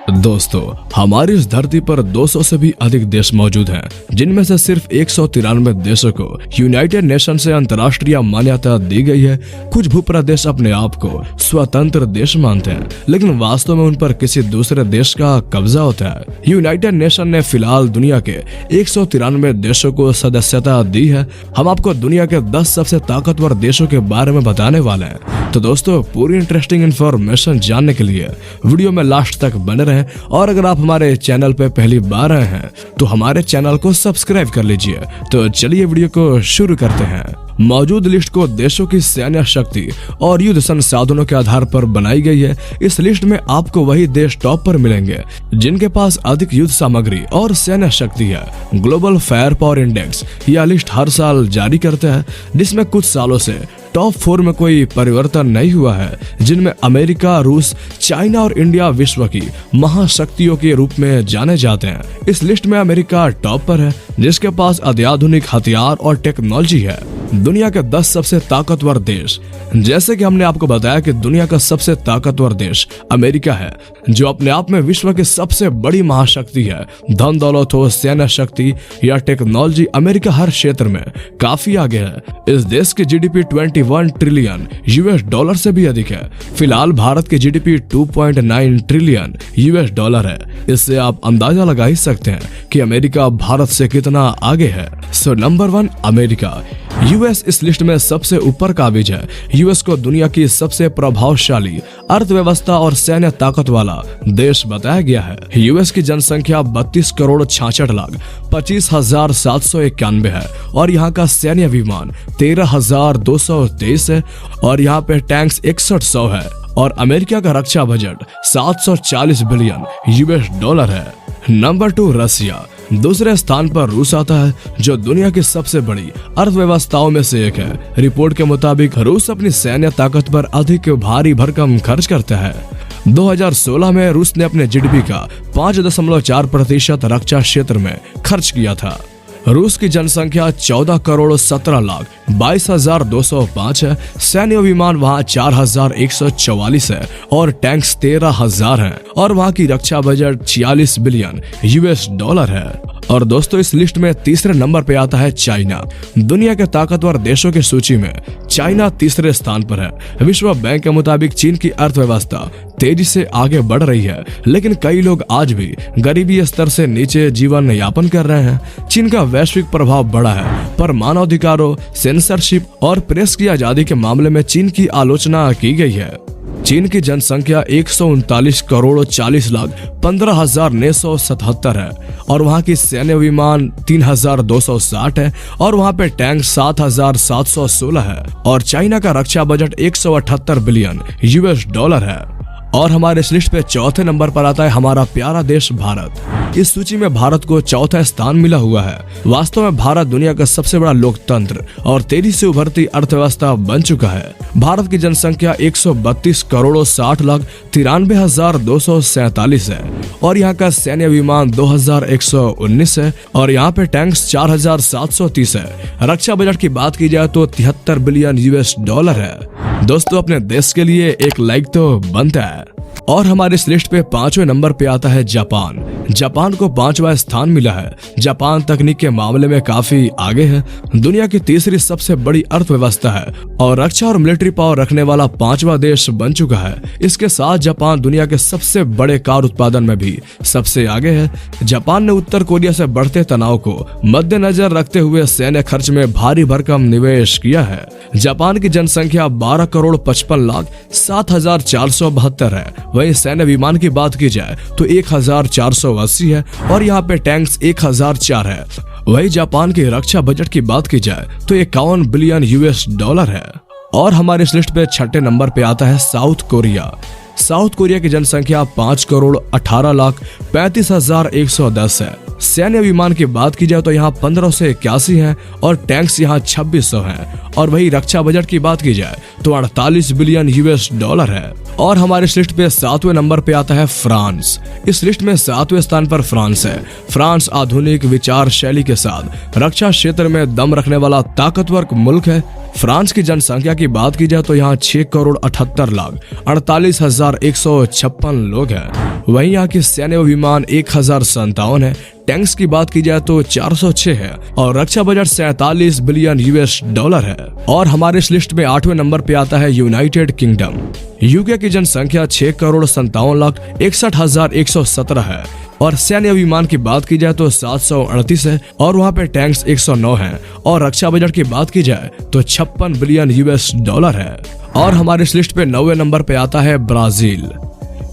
दोस्तों, हमारी इस धरती पर 200 से भी अधिक देश मौजूद हैं, जिनमें से सिर्फ 193 देशों को यूनाइटेड नेशन से अंतर्राष्ट्रीय मान्यता दी गई है। कुछ भूप्रदेश अपने आप को स्वतंत्र देश मानते हैं, लेकिन वास्तव में उन पर किसी दूसरे देश का कब्जा होता है। यूनाइटेड नेशन ने फिलहाल दुनिया के 193 देशों को सदस्यता दी है। हम आपको दुनिया के 10 सबसे ताकतवर देशों के बारे में बताने वाले हैं। तो दोस्तों, पूरी इंटरेस्टिंग इंफॉर्मेशन जानने के लिए वीडियो में लास्ट तक बने रहें, और अगर आप हमारे चैनल पे पहली बार आए हैं तो हमारे चैनल को सब्सक्राइब कर लीजिए। तो चलिए वीडियो को शुरू करते हैं। मौजूद लिस्ट को देशों की सैन्य शक्ति और युद्ध संसाधनों के आधार पर बनाई गई है। इस लिस्ट में आपको वही देश टॉप पर मिलेंगे जिनके पास अधिक युद्ध सामग्री और सैन्य शक्ति है। ग्लोबल फायर पावर इंडेक्स यह लिस्ट हर साल जारी करता है, जिसमें कुछ सालों से टॉप 4 में कोई परिवर्तन नहीं हुआ है, जिनमें अमेरिका, रूस, चाइना और इंडिया विश्व की महाशक्तियों के रूप में जाने जाते हैं। इस लिस्ट में अमेरिका टॉप पर है, जिसके पास अत्याधुनिक हथियार और टेक्नोलॉजी है। दुनिया के 10 सबसे ताकतवर देश। जैसे कि हमने आपको बताया कि दुनिया का सबसे ताकतवर देश अमेरिका है, जो अपने आप में विश्व की सबसे बड़ी महाशक्ति है। धन दौलत हो, सैन्य शक्ति या टेक्नोलॉजी, अमेरिका हर क्षेत्र में काफी आगे है। इस देश की जीडीपी 21 ट्रिलियन यूएस डॉलर से भी अधिक है। फिलहाल भारत की जीडीपी 2.9 ट्रिलियन यूएस डॉलर है। इससे आप अंदाजा लगा ही सकते हैं कि अमेरिका भारत से कितना आगे है। So number 1 America. यूएस इस लिस्ट में सबसे ऊपर काबिज है। यूएस को दुनिया की सबसे प्रभावशाली अर्थव्यवस्था और सैन्य ताकत वाला देश बताया गया है। यूएस की जनसंख्या 32 करोड़ 66 लाख 25,791 है और यहाँ का सैन्य विमान 13,223 है और यहाँ पे टैंक्स 6100 है। और अमेरिका का रक्षा बजट 740 बिलियन यूएस डॉलर है। नंबर 2 रसिया। दूसरे स्थान पर रूस आता है, जो दुनिया की सबसे बड़ी अर्थव्यवस्थाओं में से एक है। रिपोर्ट के मुताबिक रूस अपनी सैन्य ताकत पर अधिक भारी भरकम खर्च करता है। 2016 में रूस ने अपने जीडीपी का 5.4% रक्षा क्षेत्र में खर्च किया था। रूस की जनसंख्या 14 करोड़ 17 लाख 22,205 है। सैन्य विमान वहाँ 4,144 है और टैंक्स 13,000 हैं और वहाँ की रक्षा बजट 46 बिलियन यूएस डॉलर है। और दोस्तों, इस लिस्ट में तीसरे नंबर पे आता है चाइना। दुनिया के ताकतवर देशों की सूची में चाइना तीसरे स्थान पर है। विश्व बैंक के मुताबिक चीन की अर्थव्यवस्था तेजी से आगे बढ़ रही है, लेकिन कई लोग आज भी गरीबी स्तर से नीचे जीवन यापन कर रहे हैं। चीन का वैश्विक प्रभाव बड़ा है, पर मानवाधिकारों, सेंसरशिप और प्रेस की आजादी के मामले में चीन की आलोचना की गई है। चीन की जनसंख्या 139 करोड़ 40 लाख 15,977 है और वहाँ की सैन्य विमान 3,260 है और वहाँ पे टैंक 7,716 है और चाइना का रक्षा बजट 178 बिलियन यूएस डॉलर है। और हमारे इस लिस्ट पे चौथे नंबर पर आता है हमारा प्यारा देश भारत। इस सूची में भारत को चौथा स्थान मिला हुआ है। वास्तव में भारत दुनिया का सबसे बड़ा लोकतंत्र और तेजी से उभरती अर्थव्यवस्था बन चुका है। भारत की जनसंख्या 132 करोड़ 60 लाख 93,247 है और यहाँ का सैन्य विमान 2,119 है और यहाँ पे टैंक्स 4,730 है। रक्षा बजट की बात की जाए तो 73 बिलियन यूएस डॉलर है। दोस्तों, अपने देश के लिए एक लाइक तो बनता है। और हमारे इस लिस्ट पे 5वें नंबर पे आता है जापान। जापान को 5वां स्थान मिला है। जापान तकनीक के मामले में काफी आगे है। दुनिया की तीसरी सबसे बड़ी अर्थव्यवस्था है और रक्षा और मिलिट्री पावर रखने वाला 5वां देश बन चुका है। इसके साथ जापान दुनिया के सबसे बड़े कार उत्पादन में भी सबसे आगे है। जापान ने उत्तर कोरिया से बढ़ते तनाव को मद्देनजर रखते हुए सैन्य खर्च में भारी भरकम निवेश किया है। जापान की जनसंख्या 12 करोड़ 55 लाख 7,472 है। वहीं सैन्य विमान की बात की जाए तो 1,480 है और यहाँ पे टैंक्स 1,004 है। वहीं जापान के रक्षा बजट की बात की जाए तो 51 बिलियन यूएस डॉलर है। और हमारे इस लिस्ट पे 6ठे नंबर पे आता है साउथ कोरिया। साउथ कोरिया की जनसंख्या 5 करोड़ 18 लाख 35,110 है। सैन्य विमान की बात की जाए तो यहाँ 1581 हैं और टैंक्स यहाँ 2600 हैं और वही रक्षा बजट की बात की जाए तो 48 बिलियन यूएस डॉलर है। और हमारे इस लिस्ट पे 7वें नंबर पे आता है फ्रांस। इस लिस्ट में 7वें स्थान पर फ्रांस है। फ्रांस आधुनिक विचार शैली के साथ रक्षा क्षेत्र में दम रखने वाला ताकतवर मुल्क है। फ्रांस की जनसंख्या की बात की जाए तो यहाँ 6 करोड़ 78 लाख 48,156 लोग हैं। वहीं यहाँ की सैन्य विमान 1057 है। टैंक्स की बात की जाए तो 406 है और रक्षा बजट 47 बिलियन US$ है। और हमारे इस लिस्ट में 8वें नंबर पे आता है यूनाइटेड किंगडम। यूके की जनसंख्या 6,57,61,117 है और सैन्य विमान की बात की जाए तो 738 है और वहाँ पे टैंक्स 109 हैं और रक्षा बजट की बात की जाए तो 56 बिलियन US$ है। और हमारे इस लिस्ट पे 9वें नंबर पे आता है ब्राजील।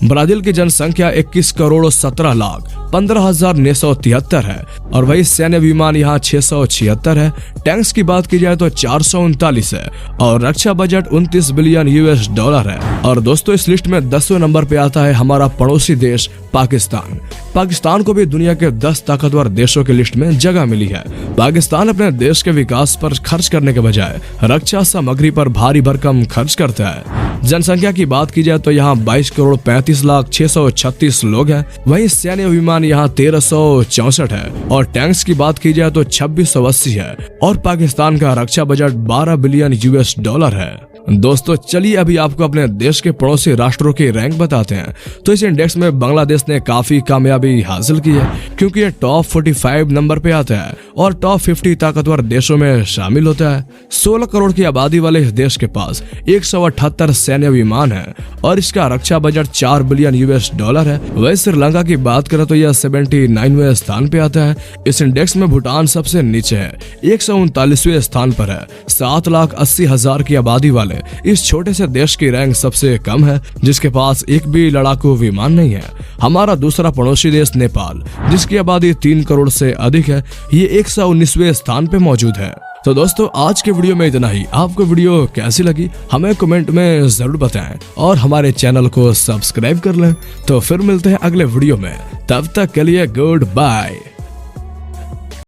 ब्राजील की जनसंख्या 21,17,15,973 है और वही सैन्य विमान यहाँ 676 है। टैंक्स की बात की जाए तो 439 है और रक्षा बजट 29 बिलियन US$ है। और दोस्तों इस लिस्ट में 10वें नंबर पे आता है हमारा पड़ोसी देश पाकिस्तान। पाकिस्तान को भी दुनिया के 10 ताकतवर देशों की लिस्ट में जगह मिली है। पाकिस्तान अपने देश के विकास पर खर्च करने के बजाय रक्षा सामग्री पर भारी भरकम खर्च करता है। जनसंख्या की बात की जाए तो यहाँ 22,35,636 लोग हैं। वहीं सैन्य विमान यहाँ 1364 है और टैंक्स की बात की जाए तो 2680 है और पाकिस्तान का रक्षा बजट 12 बिलियन US$ है। दोस्तों चलिए अभी आपको अपने देश के पड़ोसी राष्ट्रों की रैंक बताते हैं। तो इस इंडेक्स में बांग्लादेश ने काफी कामयाबी हासिल की है क्योंकि ये टॉप 45 नंबर पे आता है और टॉप 50 ताकतवर देशों में शामिल होता है। 16 करोड़ की आबादी वाले इस देश के पास 178 सैन्य विमान है और इसका रक्षा बजट 4 बिलियन US$ है। वही श्रीलंका की बात करें तो यह 79वें स्थान पे आता है। इस इंडेक्स में भूटान सबसे नीचे है, 139वें स्थान पर है। 7,80,000 की आबादी वाले इस छोटे से देश की रैंक सबसे कम है जिसके पास एक भी लड़ाकू विमान नहीं है। हमारा दूसरा पड़ोसी देश नेपाल जिसकी आबादी 3 करोड़ से अधिक है, ये 119वें स्थान पे मौजूद है। तो दोस्तों आज के वीडियो में इतना ही। आपको वीडियो कैसी लगी हमें कमेंट में जरूर बताएं और हमारे चैनल को सब्सक्राइब कर लें। तो फिर मिलते हैं अगले वीडियो में, तब तक के लिए गुड बाय।